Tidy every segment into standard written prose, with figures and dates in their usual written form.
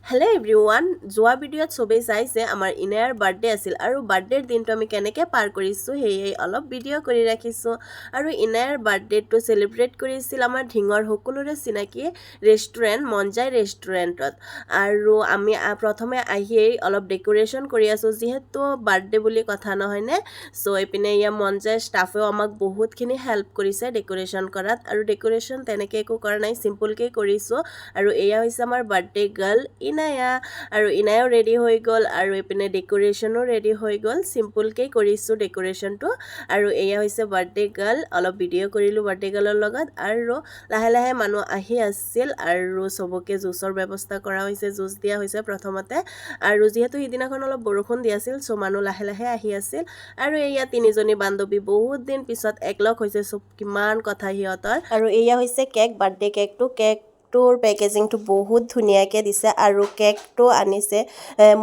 hello' everyone যোৱা ভিডিঅ'ত চবেই চাইছে আমাৰ ইনায়াৰ বাৰ্থডে আছিল আৰু বাৰ্থডেৰ দিনটো আমি কেনেকৈ পাৰ কৰিছোঁ সেয়ে অলপ ভিডিঅ' কৰি ৰাখিছোঁ আৰু ইনায়াৰ বাৰ্থডেটো চেলিব্ৰেট কৰিছিল আমাৰ ঢিঙৰ সকলোৰে চিনাকি ৰেষ্টুৰেণ্ট মনজাই ৰেষ্টুৰেণ্টত আৰু আমি প্ৰথমে আহিয়েই অলপ ডেক'ৰেশ্যন কৰি আছোঁ যিহেতু বাৰ্থডে বুলি কথা নহয়নে চ' এইপিনে ইয়াৰ মনজাই ষ্টাফেও আমাক বহুতখিনি হেল্প কৰিছে ডেক'ৰেশ্যন কৰাত আৰু ডেক'ৰেশ্যন তেনেকৈ একো কৰা নাই চিম্পলকৈ কৰিছোঁ আৰু এয়া হৈছে আমাৰ বাৰ্থডে গাৰ্ল ইনায়া আৰু ইনায়াও ৰেডি হৈ গ'ল আৰু এইপিনে ডেক'ৰেশ্যনো ৰেডি হৈ গ'ল চিম্পলকৈ কৰিছোঁ ডেক'ৰেশ্যনটো আৰু এয়া হৈছে বাৰ্থডে গাৰ্ল অলপ ভিডিঅ' কৰিলোঁ বাৰ্থডে গাৰ্লৰ লগত আৰু লাহে লাহে মানুহ আহি আছিল আৰু চবকে জুচৰ ব্যৱস্থা কৰা হৈছে জুচ দিয়া হৈছে প্ৰথমতে আৰু যিহেতু সিদিনাখন অলপ বৰষুণ দি আছিল চ' মানুহ লাহে লাহে আহি আছিল আৰু এয়া তিনিজনী বান্ধৱী বহুত দিন পিছত একলগ হৈছে চব কিমান কথা সিহঁতৰ আৰু এয়া হৈছে কেক বাৰ্থডে কেকটোৰ পেকেজিংটো বহুত ধুনীয়াকৈ দিছে আৰু কেকটো আনিছে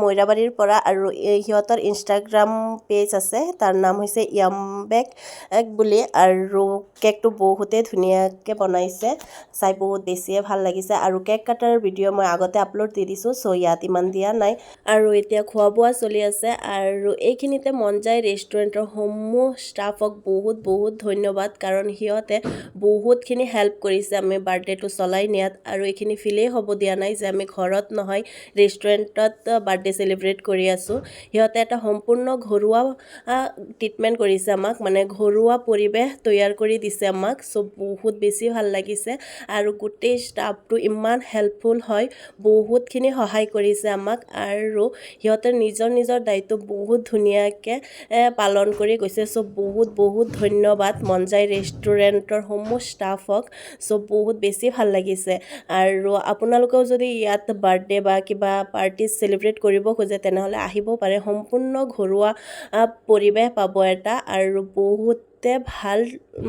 মৈৰাবাৰীৰ পৰা আৰু সিহঁতৰ ইনষ্টাগ্ৰাম পেজ আছে তাৰ নাম হৈছে য়ামবেক বুলি আৰু কেকটো বহুতেই ধুনীয়াকৈ বনাইছে চাই বহুত বেছিয়ে ভাল লাগিছে আৰু কেক কাটাৰ ভিডিঅ' মই আগতে আপলোড দি দিছোঁ চ' ইয়াত ইমান দিয়া নাই আৰু এতিয়া খোৱা বোৱা চলি আছে আৰু এইখিনিতে মনজাই ৰেষ্টুৰেণ্টৰ সমূহ ষ্টাফক বহুত বহুত ধন্যবাদ কাৰণ সিহঁতে বহুতখিনি হেল্প কৰিছে আমি বাৰ্থডেটো চলাই নিয়াত আৰু এইখিনি ফিলেই হ'ব দিয়া নাই যে আমি ঘৰত নহয় ৰেষ্টুৰেণ্টত বাৰ্থডে চেলিব্ৰেট কৰি আছোঁ সিহঁতে এটা সম্পূৰ্ণ ঘৰুৱা ট্ৰিটমেণ্ট কৰিছে আমাক মানে ঘৰুৱা পৰিৱেশ তৈয়াৰ কৰি দিছে আমাক চ' বহুত বেছি ভাল লাগিছে আৰু গোটেই ষ্টাফটো ইমান হেল্পফুল হয় বহুতখিনি সহায় কৰিছে আমাক আৰু সিহঁতে নিজৰ দায়িত্ব বহুত ধুনীয়াকৈ পালন কৰি গৈছে চ' বহুত বহুত ধন্যবাদ মনজাই ৰেষ্টুৰেণ্টৰ সমূহ ষ্টাফক চ' বহুত বেছি ভাল লাগিছে আৰু আপোনালোকেও যদি ইয়াত বাৰ্থডে বা কিবা পাৰ্টি চেলিব্ৰেট কৰিব খোজে তেনেহ'লে আহিব পাৰে সম্পূৰ্ণ ঘৰুৱা পৰিৱেশ পাব এটা আৰু বহুতে ভাল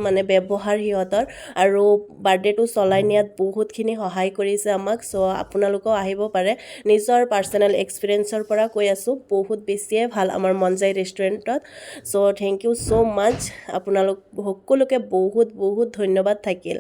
মানে ব্যৱহাৰ সিহঁতৰ আৰু বাৰ্থডেটো চলাই নিয়াত বহুতখিনি সহায় কৰিছে আমাক চ' আপোনালোকেও আহিব পাৰে নিজৰ পাৰ্চনেল এক্সপিৰিয়েঞ্চৰ পৰা কৈ আছোঁ বহুত বেছিয়ে ভাল আমাৰ মনজাই ৰেষ্টুৰেণ্টত চ' থেংক ইউ ছ' মাছ আপোনালোক সকলোকে বহুত বহুত ধন্যবাদ থাকিল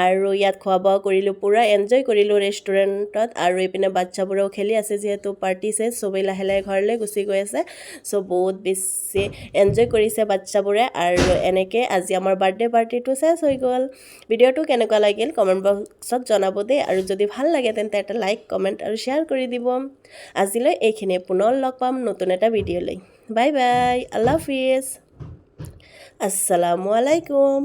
আৰু ইয়াত খোৱা বোৱা কৰিলোঁ পূৰা এনজয় কৰিলোঁ ৰেষ্টুৰেণ্টত আৰু এইপিনে বাচ্চাবোৰেও খেলি আছে যিহেতু পাৰ্টি চেছ চবেই লাহে লাহে ঘৰলৈ গুচি গৈ আছে চ' বহুত বেছি এনজয় কৰিছে বাচ্চাবোৰে আৰু এনেকৈ আজি আমাৰ বাৰ্থডে পাৰ্টিটো চেছ হৈ গ'ল ভিডিঅ'টো কেনেকুৱা লাগিল কমেণ্ট বক্সত জনাব দেই আৰু যদি ভাল লাগে তেন্তে এটা লাইক কমেণ্ট আৰু শ্বেয়াৰ কৰি দিব আজিলৈ এইখিনিয়ে পুনৰ লগ পাম নতুন এটা ভিডিঅ' লৈ বাই বাই আল্লাহ হাফিজ আসসালামু আলাইকুম